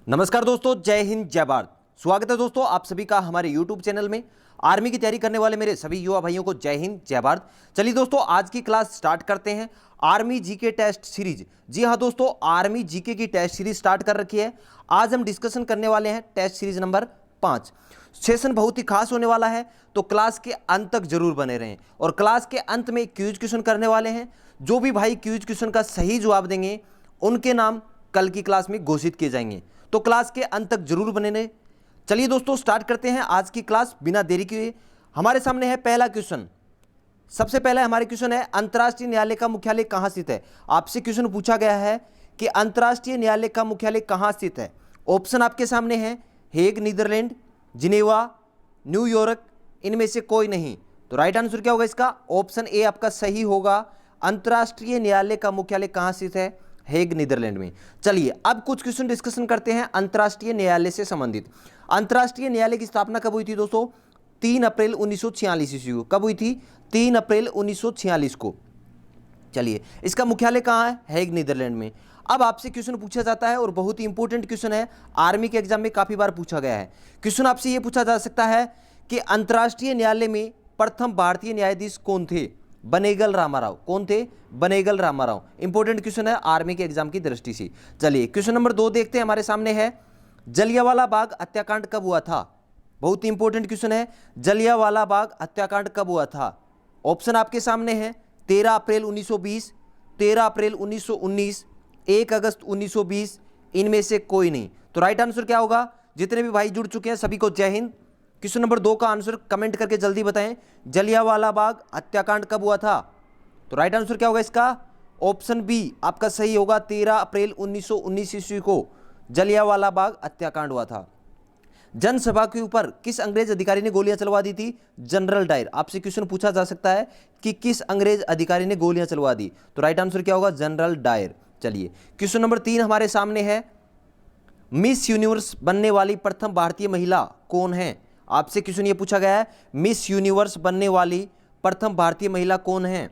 नमस्कार दोस्तों, जय हिंद जय भारत। स्वागत है दोस्तों आप सभी का हमारे YouTube चैनल में। आर्मी की तैयारी करने वाले मेरे सभी युवा भाइयों को जय हिंद जय भारत। चलिए दोस्तों, आज की क्लास स्टार्ट करते हैं। Army GK test series. जी हाँ दोस्तों, आर्मी जीके की टेस्ट सीरीज स्टार्ट कर रखी है। आज हम डिस्कशन करने वाले हैं टेस्ट सीरीज नंबर 5। सेशन बहुत ही खास होने वाला है, तो क्लास के अंत तक जरूर बने रहें। और क्लास के अंत में क्यूज क्वेश्चन करने वाले हैं। जो भी भाई क्यूज क्वेश्चन का सही जवाब देंगे उनके नाम कल की क्लास में घोषित किए जाएंगे, तो क्लास के अंत तक जरूर बने रहें। चलिए दोस्तों, स्टार्ट करते हैं आज की क्लास बिना देरी किए। हमारे सामने है पहला क्वेश्चन। सबसे पहला हमारे क्वेश्चन है, अंतर्राष्ट्रीय न्यायालय का मुख्यालय कहां स्थित है। आपसे क्वेश्चन पूछा गया है कि अंतर्राष्ट्रीय न्यायालय का मुख्यालय कहां स्थित है। ऑप्शन आपके सामने है, हेग नीदरलैंड, जिनेवा, न्यूयॉर्क, इनमें से कोई नहीं। तो राइट आंसर क्या होगा इसका? ऑप्शन ए आपका सही होगा। अंतर्राष्ट्रीय न्यायालय का मुख्यालय कहां स्थित है? हेग नीदरलैंड में। चलिए अब कुछ क्वेश्चन डिस्कशन करते हैं अंतर्राष्ट्रीय न्यायालय से संबंधित। अंतर्राष्ट्रीय न्यायालय की स्थापना कब हुई थी दोस्तों? 3 अप्रैल 1946 ईस्वी को। कब हुई थी? 3 अप्रैल 1946 को। चलिए, इसका मुख्यालय कहाँ है? हेग नीदरलैंड में। अब आपसे क्वेश्चन पूछा जाता है और बहुत ही इंपॉर्टेंट क्वेश्चन है, आर्मी के एग्जाम में काफी बार पूछा गया है। क्वेश्चन आपसे यह पूछा जा सकता है कि अंतर्राष्ट्रीय न्यायालय में प्रथम भारतीय न्यायाधीश कौन थे? बनेगल रामाराव। कौन थे? बनेगल रामाराव। इंपॉर्टेंट क्वेश्चन है आर्मी के एग्जाम की दृष्टि से। चलिए क्वेश्चन नंबर 2 देखते हैं। हमारे सामने है, जलियांवाला बाग हत्याकांड कब हुआ था? बहुत ही इंपॉर्टेंट क्वेश्चन है, जलियांवाला बाग हत्याकांड कब हुआ था? ऑप्शन आपके सामने है, 13 अप्रैल 1920, 13 अप्रैल 1919, 1 अगस्त 1920, इनमें से कोई नहीं। तो राइट आंसर क्या होगा? जितने भी भाई जुड़ चुके हैं सभी को जय हिंद। क्वेश्चन नंबर 2 का आंसर कमेंट करके जल्दी बताएं, जलियांवाला बाग हत्याकांड कब हुआ था? तो राइट आंसर क्या होगा इसका? ऑप्शन बी आपका सही होगा। 13 अप्रैल 1919 ईस्वी को जलियांवाला बाग हत्याकांड हुआ था। जनसभा के ऊपर किस अंग्रेज अधिकारी ने गोलियां चलवा दी थी? General Dyer. आपसे क्वेश्चन पूछा जा सकता है कि किस अंग्रेज अधिकारी ने गोलियां चलवा दी, तो राइट आंसर क्या होगा? General Dyer. चलिए क्वेश्चन नंबर 3 हमारे सामने है, मिस यूनिवर्स बनने वाली प्रथम भारतीय महिला कौन है? आपसे क्वेश्चन ये पूछा गया है, मिस यूनिवर्स बनने वाली प्रथम भारतीय महिला कौन है?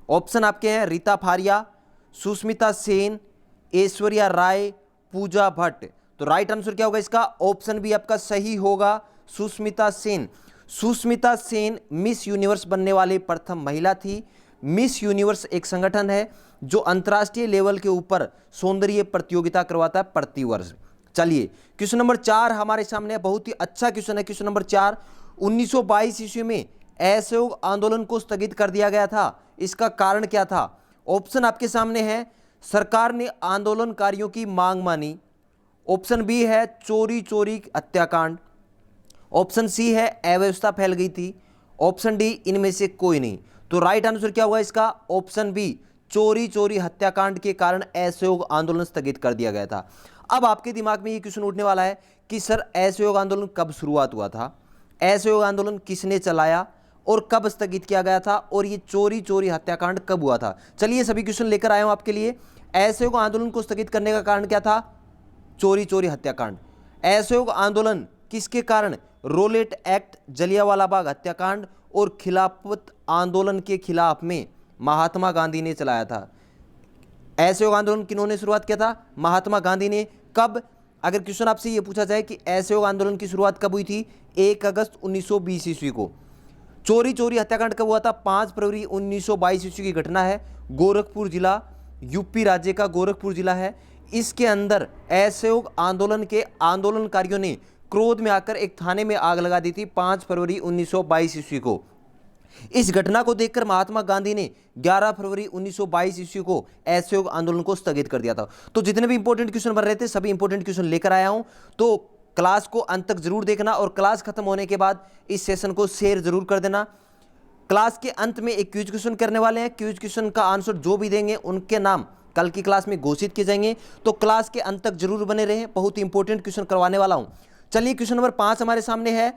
ऑप्शन आपके हैं, रीता फारिया, सुष्मिता सेन, ऐश्वर्या राय, पूजा भट्ट। तो राइट आंसर क्या होगा इसका? ऑप्शन बी आपका सही होगा, सुष्मिता सेन। सुष्मिता सेन मिस यूनिवर्स बनने वाली प्रथम महिला थी। मिस यूनिवर्स एक संगठन है जो अंतर्राष्ट्रीय लेवल के ऊपर सौंदर्य प्रतियोगिता करवाता है प्रति वर्ष। चलिए क्वेश्चन नंबर 4 हमारे सामने, बहुत ही अच्छा क्वेश्चन है। क्वेश्चन नंबर 4, 1922 ईस्वी में असहयोग आंदोलन को स्थगित कर दिया गया था, इसका कारण क्या था? ऑप्शन आपके सामने है, सरकार ने आंदोलनकारियों की मांग मानी। ऑप्शन बी है, चोरी चोरी हत्याकांड। ऑप्शन सी है, अव्यवस्था फैल गई थी। ऑप्शन डी, इनमें से कोई नहीं। तो राइट आंसर क्या होगा इसका? ऑप्शन बी, चोरी चोरी हत्याकांड के कारण असहयोग आंदोलन स्थगित कर दिया गया था। अब आपके दिमाग में ये क्वेश्चन उठने वाला है कि सर असहयोग आंदोलन कब शुरुआत हुआ था, असहयोग आंदोलन किसने चलाया और कब स्थगित किया गया था, और ये चोरी चोरी हत्याकांड कब हुआ था? चलिए सभी क्वेश्चन लेकर आया हूं आपके लिए। असहयोग आंदोलन को स्थगित करने का कारण क्या था? चोरी चोरी हत्याकांड। असहयोग आंदोलन किसके कारण? रोलेट एक्ट, जलियांवाला बाग हत्याकांड और खिलाफत आंदोलन के खिलाफ में महात्मा गांधी ने चलाया था। असहयोग आंदोलन किन्होंने शुरुआत किया था? महात्मा गांधी ने। कब? अगर क्वेश्चन आपसे यह पूछा जाए कि असहयोग आंदोलन की शुरुआत कब हुई थी? 1 अगस्त 1920 ईस्वी को। चोरी चोरी हत्याकांड कब हुआ था? 5 फरवरी 1922 ईस्वी की घटना है। गोरखपुर जिला, यूपी राज्य का गोरखपुर जिला है। इसके अंदर असहयोग आंदोलन के आंदोलनकारियों ने क्रोध में आकर एक थाने में आग लगा दी थी 5 फरवरी 1922 ईस्वी को। इस घटना को देखकर महात्मा गांधी ने 11 फरवरी 1922 ईस्वी को असहयोग आंदोलन को स्थगित कर दिया था। तो जितने भी इंपॉर्टेंट क्वेश्चन बन रहे थे सभी इंपॉर्टेंट क्वेश्चन लेकर आया हूं, तो क्लास को अंत तक जरूर देखना और क्लास खत्म होने के बाद इस सेशन को शेयर जरूर कर देना। क्लास के अंत में एक क्विज क्वेश्चन करने वाले हैं। क्विज क्वेश्चन का आंसर जो भी देंगे उनके नाम कल की क्लास में घोषित किए जाएंगे, तो क्लास के अंत तक जरूर बने रहें, बहुत ही इंपॉर्टेंट क्वेश्चन करवाने वाला हूं। चलिए क्वेश्चन नंबर 5 हमारे सामने है,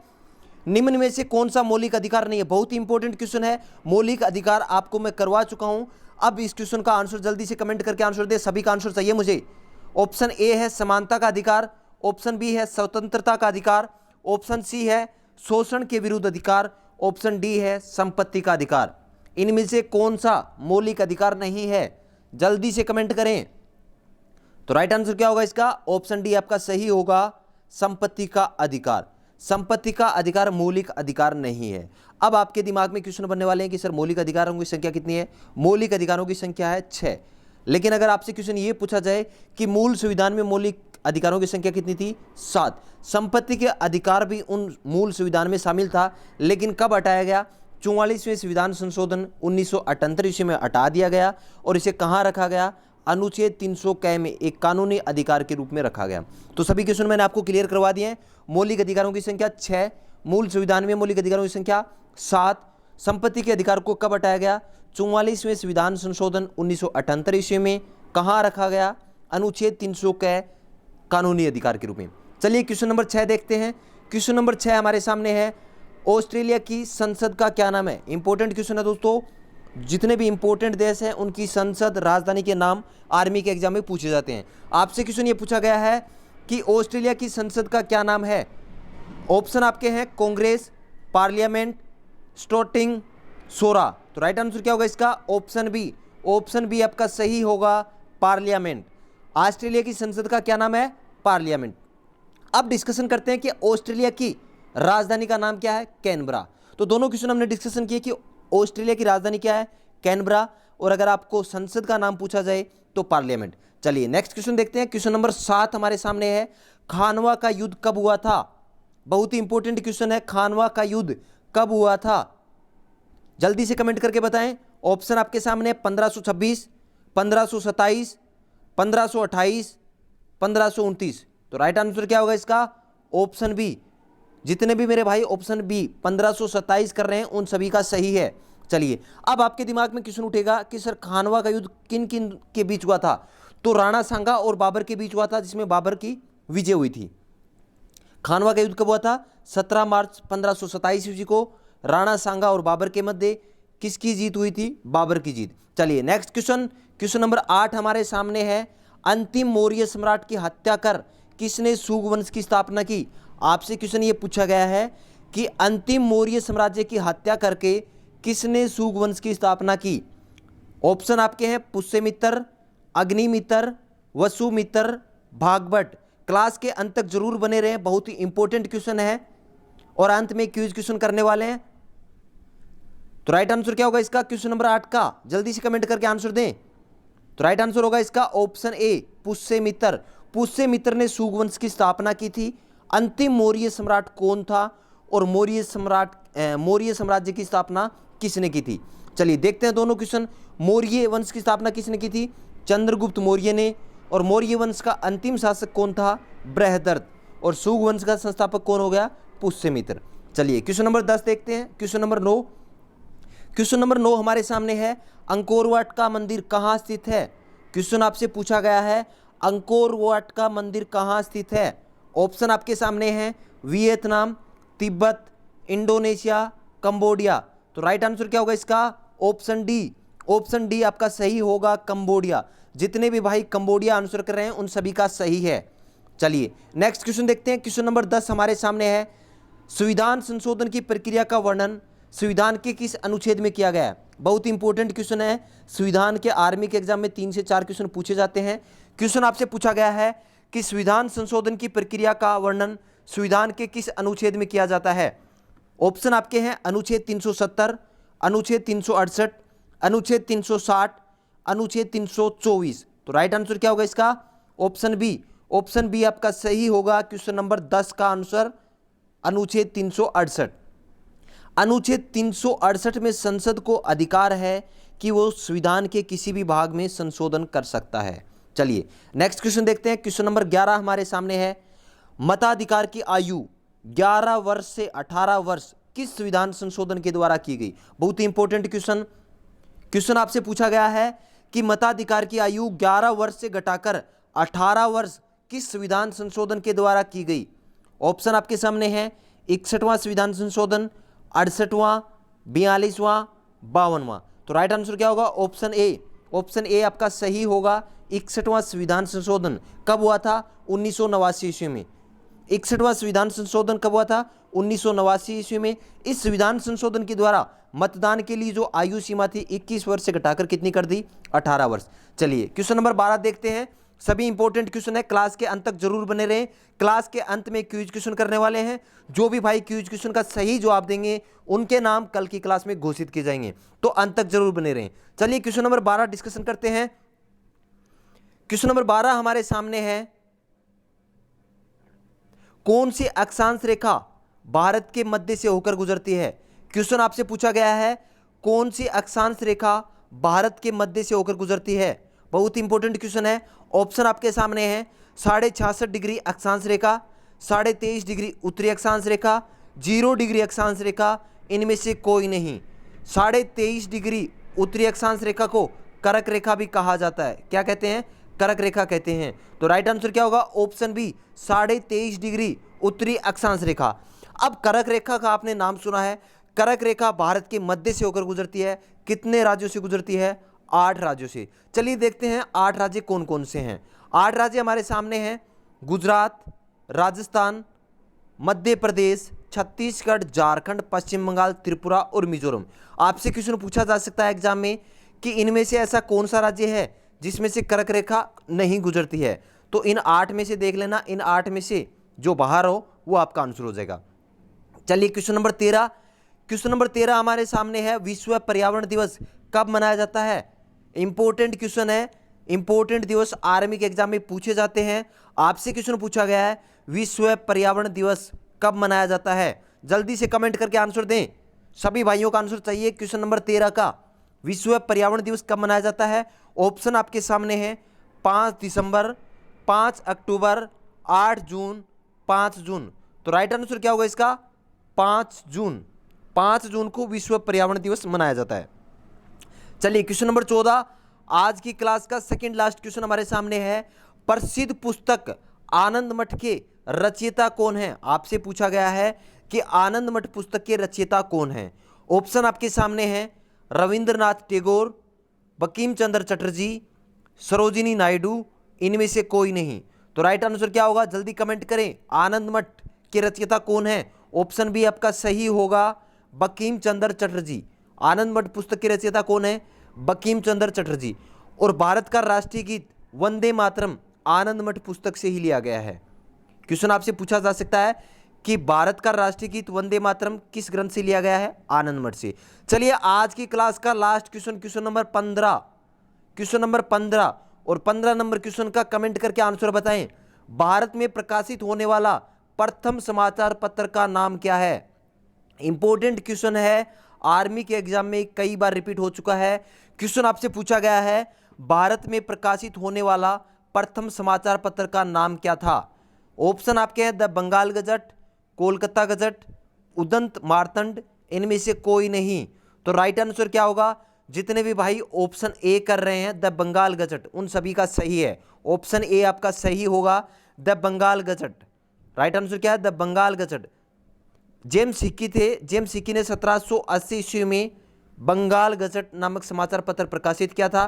निम्न में से कौन सा मौलिक अधिकार नहीं है? बहुत ही इंपॉर्टेंट क्वेश्चन है। मौलिक अधिकार आपको मैं करवा चुका हूं। अब इस क्वेश्चन का आंसर जल्दी से कमेंट करके आंसर दे, सभी का आंसर चाहिए मुझे। ऑप्शन ए है समानता का अधिकार, ऑप्शन बी है स्वतंत्रता का अधिकार, ऑप्शन सी है शोषण के विरुद्ध अधिकार, ऑप्शन डी है संपत्ति का अधिकार। इनमें से कौन सा मौलिक अधिकार नहीं है? जल्दी से कमेंट करें। तो राइट आंसर क्या होगा इसका? ऑप्शन डी आपका सही होगा, संपत्ति का अधिकार। संपत्ति का अधिकार मौलिक अधिकार नहीं है। अब आपके दिमाग में क्वेश्चन बनने वाले हैं कि सर मौलिक अधिकारों की संख्या कितनी है? मौलिक अधिकारों की संख्या है 6। लेकिन अगर आपसे क्वेश्चन ये पूछा जाए कि मूल संविधान में मौलिक अधिकारों की संख्या कितनी थी? 7। संपत्ति के अधिकार भी उन मूल संविधान में शामिल था, लेकिन कब हटाया गया? 44वें संविधान संशोधन 1978 ईस्वी में हटा दिया गया और इसे कहाँ रखा गया? अनुच्छेद 300 क में एक कानूनी अधिकार के रूप में रखा गया। तो सभी क्वेश्चन मैंने आपको क्लियर करवा दिए हैं। मौलिक अधिकारों की संख्या 6, मूल संविधान में मौलिक अधिकारों की संख्या 7, संपत्ति के अधिकार को कब हटाया गया? 44वें संविधान संशोधन 1978 ईस्वी में कहाँ रखा गया? अनुच्छेद 300 क कानूनी अधिकार के रूप में। चलिए क्वेश्चन नंबर 6 देखते हैं। क्वेश्चन नंबर 6 हमारे सामने है, ऑस्ट्रेलिया की संसद का क्या नाम है? इंपॉर्टेंट क्वेश्चन है दोस्तों। जितने भी इंपॉर्टेंट देश हैं उनकी संसद राजधानी के नाम आर्मी के एग्जाम में पूछे जाते हैं। आपसे क्वेश्चन ये पूछा गया है कि ऑस्ट्रेलिया की संसद का क्या नाम है? ऑप्शन आपके हैं कांग्रेस, पार्लियामेंट, स्टोटिंग, सोरा। तो राइट आंसर क्या होगा इसका? Option B. ऑप्शन बी आपका सही होगा, पार्लियामेंट। ऑस्ट्रेलिया की संसद का क्या नाम है? पार्लियामेंट। अब डिस्कशन करते हैं कि ऑस्ट्रेलिया की राजधानी का नाम क्या है? कैनबरा। तो दोनों क्वेश्चन हमने डिस्कशन किए कि ऑस्ट्रेलिया की राजधानी क्या है? कैनबरा। और अगर आपको संसद का नाम पूछा जाए तो पार्लियामेंट। चलिए नेक्स्ट क्वेश्चन देखते हैं। क्वेश्चन नंबर 7 हमारे सामने है, खानवा का युद्ध कब हुआ था? बहुत ही इंपॉर्टेंट क्वेश्चन है, खानवा का युद्ध कब हुआ था? जल्दी से कमेंट करके बताएं। ऑप्शन आपके सामने 1526, 1527, 1528, 1529। तो राइट आंसर क्या होगा इसका? Option B. जितने भी मेरे भाई ऑप्शन बी 1527 कर रहे हैं उन सभी का सही है। चलिए अब आपके दिमाग में क्वेश्चन उठेगा कि सर खानवा का युद्ध किन किन के बीच हुआ था? तो राणा सांगा और बाबर के बीच हुआ था, जिसमें बाबर की विजय हुई थी। खानवा का युद्ध कब हुआ था? 17 मार्च 1527 ईस्वी को राणा सांगा और बाबर के मध्य किसकी जीत हुई थी? बाबर की जीत। चलिए नेक्स्ट क्वेश्चन, क्वेश्चन नंबर 8 हमारे सामने है, अंतिम मौर्य सम्राट की हत्या कर किसने शुंग वंश की स्थापना की? आपसे क्वेश्चन ये पूछा गया है कि अंतिम मौर्य साम्राज्य की हत्या करके किसने शुंग वंश की स्थापना की? ऑप्शन आपके हैं पुष्यमित्र, अग्निमित्र, वसुमित्र, भागभट्ट। क्लास के अंत तक जरूर बने रहें, बहुत ही इंपॉर्टेंट क्वेश्चन है और अंत में क्विज क्वेश्चन करने वाले हैं। तो राइट आंसर क्या होगा इसका? क्वेश्चन नंबर 8 का जल्दी से कमेंट करके आंसर दें। तो राइट आंसर होगा इसका ऑप्शन ए, पुष्यमित्र। पुष्यमित्र ने शुंग वंश की स्थापना की थी। अंतिम मौर्य सम्राट कौन था और मौर्य साम्राज्य की स्थापना किसने की थी? चलिए देखते हैं दोनों क्वेश्चन। मौर्य वंश की स्थापना किसने की थी? चंद्रगुप्त मौर्य ने। और मौर्य वंश का अंतिम शासक कौन था? बृहदर्थ। और शुंग वंश का संस्थापक कौन हो गया? पुष्यमित्र। चलिए क्वेश्चन नंबर 10 देखते हैं। क्वेश्चन नंबर 9, क्वेश्चन नंबर 9 हमारे सामने है, अंकोर वाट का मंदिर कहाँ स्थित है? क्वेश्चन आपसे पूछा गया है, अंकोर वाट का मंदिर कहाँ स्थित है? ऑप्शन आपके सामने हैं वियतनाम, तिब्बत, इंडोनेशिया, कंबोडिया। तो राइट आंसर क्या होगा इसका? Option D. ऑप्शन डी आपका सही होगा, कंबोडिया। जितने भी भाई कंबोडिया आंसर कर रहे हैं उन सभी का सही है। चलिए नेक्स्ट क्वेश्चन देखते हैं। क्वेश्चन नंबर 10 हमारे सामने है, संविधान संशोधन की प्रक्रिया का वर्णन संविधान के किस अनुच्छेद में किया गया है? बहुत इंपॉर्टेंट क्वेश्चन है। संविधान के आर्मी के एग्जाम में 3 से 4 क्वेश्चन पूछे जाते हैं। क्वेश्चन आपसे पूछा गया है कि संविधान संशोधन की प्रक्रिया का वर्णन संविधान के किस अनुच्छेद में किया जाता है? ऑप्शन आपके हैं अनुच्छेद 370, अनुच्छेद 368, अनुच्छेद 360, अनुच्छेद 324। तो राइट आंसर क्या होगा इसका? Option B. ऑप्शन बी आपका सही होगा। क्वेश्चन नंबर 10 का आंसर अनुच्छेद 368। अनुच्छेद 368 में संसद को अधिकार है कि वो संविधान के किसी भी भाग में संशोधन कर सकता है। चलिए नेक्स्ट क्वेश्चन देखते हैं। क्वेश्चन नंबर 11 हमारे सामने है, मताधिकार की आयु 11 वर्ष से 18 वर्ष किस संविधान संशोधन के द्वारा की गई? बहुत ही इंपॉर्टेंट क्वेश्चन। क्वेश्चन आपसे पूछा गया है कि मताधिकार की आयु 11 वर्ष से घटाकर 18 वर्ष किस संविधान संशोधन के द्वारा की गई? ऑप्शन आपके सामने है 61वां संविधान संशोधन, 68वां, 42वां, 52वां। तो राइट आंसर क्या होगा? Option A. ऑप्शन ए आपका सही होगा। 61वां संविधान संशोधन कब हुआ था? 1989 ईस्वी में। 61वां संविधान संशोधन कब हुआ था? 1989 ईस्वी में। इस संविधान संशोधन के द्वारा मतदान के लिए जो आयु सीमा थी 21 वर्ष से घटाकर कितनी कर दी? 18 वर्ष। चलिए क्वेश्चन नंबर 12 देखते हैं। सभी इंपॉर्टेंट क्वेश्चन है, क्लास के अंत तक जरूर बने रहें। क्लास के अंत में क्विज क्वेश्चन करने वाले हैं। जो भी भाई क्विज क्वेश्चन का सही जवाब देंगे उनके नाम कल की क्लास में घोषित किए जाएंगे, तो अंत तक जरूर बने रहें। चलिए क्वेश्चन नंबर 12 डिस्कशन करते हैं। क्वेश्चन नंबर 12 हमारे सामने है, कौन सी अक्षांश रेखा भारत के मध्य से होकर गुजरती है। क्वेश्चन आपसे पूछा गया है, कौन सी अक्षांश रेखा भारत के मध्य से होकर गुजरती है। बहुत इंपॉर्टेंट क्वेश्चन है। ऑप्शन आपके सामने है, 66.5 डिग्री अक्षांश रेखा, 23.5 डिग्री उत्तरी अक्षांश रेखा, 0 डिग्री अक्षांश रेखा, इनमें से कोई नहीं। 23.5 डिग्री उत्तरी अक्षांश रेखा को कर्क रेखा भी कहा जाता है। क्या कहते हैं? कर्क रेखा कहते हैं। तो राइट आंसर क्या होगा? ऑप्शन बी, 23.5 डिग्री उत्तरी अक्षांश रेखा। अब कर्क रेखा का आपने नाम सुना है। कर्क रेखा भारत के मध्य से होकर गुजरती है। कितने राज्यों से गुजरती है? 8 राज्यों से। चलिए देखते हैं 8 राज्य कौन कौन से हैं। 8 राज्य हमारे सामने हैं, गुजरात, राजस्थान, मध्य प्रदेश, छत्तीसगढ़, झारखंड, पश्चिम बंगाल, त्रिपुरा और मिजोरम। आपसे क्वेश्चन पूछा जा सकता है एग्जाम में कि इनमें से ऐसा कौन सा राज्य है जिसमें से कर्क रेखा नहीं गुजरती है। तो इन 8 में से देख लेना, इन 8 में से जो बाहर हो वो आपका आंसर हो जाएगा। चलिए क्वेश्चन नंबर 13। क्वेश्चन नंबर 13 हमारे सामने है, विश्व पर्यावरण दिवस कब मनाया जाता है। इंपॉर्टेंट क्वेश्चन है, इंपॉर्टेंट दिवस आर्मी के एग्जाम में पूछे जाते हैं। आपसे क्वेश्चन पूछा गया है, विश्व पर्यावरण दिवस कब मनाया जाता है। जल्दी से कमेंट करके आंसर दें, सभी भाइयों का आंसर चाहिए। क्वेश्चन नंबर 13 का, विश्व पर्यावरण दिवस कब मनाया जाता है। ऑप्शन आपके सामने है, 5 दिसंबर, 5 अक्टूबर, 8 जून, 5 जून। तो राइट आंसर क्या होगा इसका? 5 जून। 5 जून को विश्व पर्यावरण दिवस मनाया जाता है। चलिए क्वेश्चन नंबर 14, आज की क्लास का सेकंड लास्ट क्वेश्चन हमारे सामने है, प्रसिद्ध पुस्तक आनंद मठ के रचयिता कौन है। आपसे पूछा गया है कि आनंद मठ पुस्तक के रचयिता कौन है। ऑप्शन आपके सामने है, रविंद्रनाथ टैगोर, बंकिम चंद्र चटर्जी, सरोजिनी नायडू, इनमें से कोई नहीं। तो राइट आंसर क्या होगा? जल्दी कमेंट करें, आनंद मठ के रचयिता कौन है। ऑप्शन बी आपका सही होगा, बंकिम चंद्र चटर्जी। आनंद मठ पुस्तक के रचयिता कौन है? बंकिम चंद्र चटर्जी। और भारत का राष्ट्रीय गीत वंदे मातरम आनंद मठ पुस्तक से ही लिया गया है। क्वेश्चन आपसे पूछा जा सकता है कि भारत का राष्ट्रीय गीत वंदे मातरम किस ग्रंथ से लिया गया है? आनंद मठ से। चलिए आज की क्लास का last question, question number 15। Question number 15 और 15 नंबर क्वेश्चन का कमेंट करके आंसर बताएं। भारत में प्रकाशित होने वाला प्रथम समाचार पत्र का नाम क्या है। इंपॉर्टेंट क्वेश्चन है, आर्मी के एग्जाम में कई बार रिपीट हो चुका है। क्वेश्चन आपसे पूछा गया है, भारत में प्रकाशित होने वाला प्रथम समाचार पत्र का नाम क्या था। ऑप्शन आपके हैं, the Bengal gazette, Kolkata gazette, Udant Martand, इनमें से कोई नहीं। तो राइट आंसर क्या होगा? जितने भी भाई ऑप्शन ए कर रहे हैं द बंगाल गजट, उन सभी का सही है। ऑप्शन ए आपका सही होगा, the Bengal gazette. Right answer क्या है? The Bengal gazette. James Hicky थे, जेम्स हिक्की ने 1780 ईस्वी में बंगाल गजट नामक समाचार पत्र प्रकाशित किया था।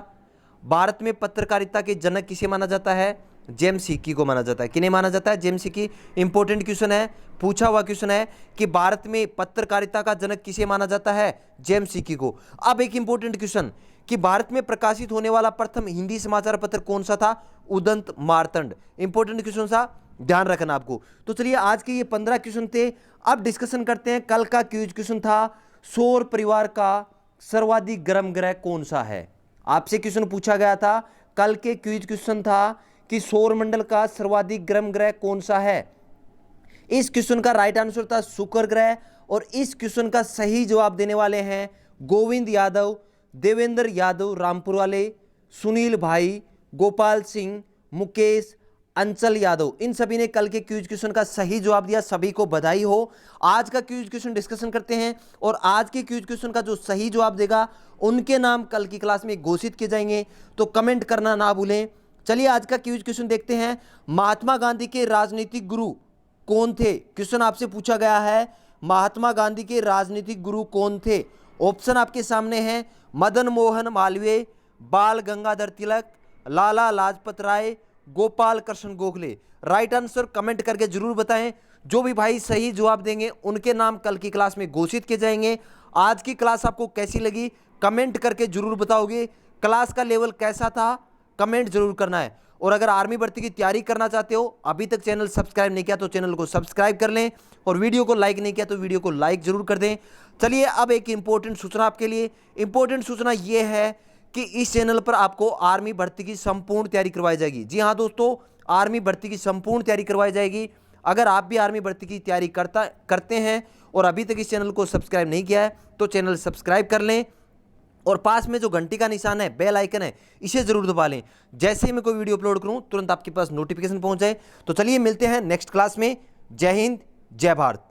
भारत में पत्रकारिता के जनक किसे माना जाता है? जेम्स हिक्की को माना जाता है। किन्हें माना जाता है? James Hickey. इंपॉर्टेंट क्वेश्चन है, पूछा हुआ क्वेश्चन है कि भारत में पत्रकारिता का जनक किसे माना जाता है? जेम्स हिक्की को। अब एक इंपॉर्टेंट क्वेश्चन कि भारत में प्रकाशित होने वाला प्रथम हिंदी समाचार पत्र कौन सा था? उदंत मार्तंड। इंपॉर्टेंट क्वेश्चन सा, ध्यान रखना आपको। तो चलिए आज के ये 15 क्वेश्चन थे। अब डिस्कशन करते हैं, कल का क्विज क्वेश्चन था, सौर परिवार का सर्वाधिक गर्म ग्रह कौन सा है। आपसे क्वेश्चन पूछा गया था, कल के क्विज क्वेश्चन था कि सौर मंडल का सर्वाधिक गर्म ग्रह कौन सा है। इस क्वेश्चन का राइट आंसर था शुक्र ग्रह। और इस क्वेश्चन का सही जवाब देने वाले हैं गोविंद यादव, देवेंद्र यादव रामपुर वाले, सुनील भाई, गोपाल सिंह, मुकेश, अंचल यादव। इन सभी ने कल के क्विज क्वेश्चन का सही जवाब दिया। सभी को बधाई हो। आज का क्विज क्वेश्चन डिस्कशन करते हैं और आज के क्विज क्वेश्चन का जो सही जवाब देगा उनके नाम कल की क्लास में घोषित किए जाएंगे, तो कमेंट करना ना भूलें। चलिए आज का क्विज क्वेश्चन देखते हैं, महात्मा गांधी के राजनीतिक गुरु कौन थे। क्वेश्चन आपसे पूछा गया है, महात्मा गांधी के राजनीतिक गुरु कौन थे। ऑप्शन आपके सामने हैं, Madan Mohan Malaviya, Bal Gangadhar Tilak, Lala Lajpat Rai, Gopal Krishna Gokhale. Right answer comment करके जरूर बताएं। जो भी भाई सही जवाब देंगे उनके नाम कल की क्लास में घोषित किए जाएंगे। आज की क्लास आपको कैसी लगी कमेंट करके जरूर बताओगे। क्लास का लेवल कैसा था कमेंट जरूर करना है। और अगर आर्मी भर्ती की तैयारी करना चाहते हो, अभी तक चैनल सब्सक्राइब नहीं किया तो चैनल को सब्सक्राइब कर लें, और वीडियो को लाइक नहीं किया तो वीडियो को लाइक जरूर कर दें। चलिए अब एक इंपॉर्टेंट सूचना आपके लिए। इंपॉर्टेंट सूचना यह है कि इस चैनल पर आपको आर्मी भर्ती की संपूर्ण तैयारी करवाई जाएगी। जी हाँ दोस्तों, आर्मी भर्ती की संपूर्ण तैयारी करवाई जाएगी। अगर आप भी आर्मी भर्ती की तैयारी करते हैं और अभी तक इस चैनल को सब्सक्राइब नहीं किया है तो चैनल सब्सक्राइब कर लें, और पास में जो घंटी का निशान है, बेल आइकन है, इसे जरूर दबा लें। जैसे ही मैं कोई वीडियो अपलोड करूं तुरंत आपके पास नोटिफिकेशन पहुंच जाए। तो चलिए मिलते हैं नेक्स्ट क्लास में। जय हिंद, जय भारत।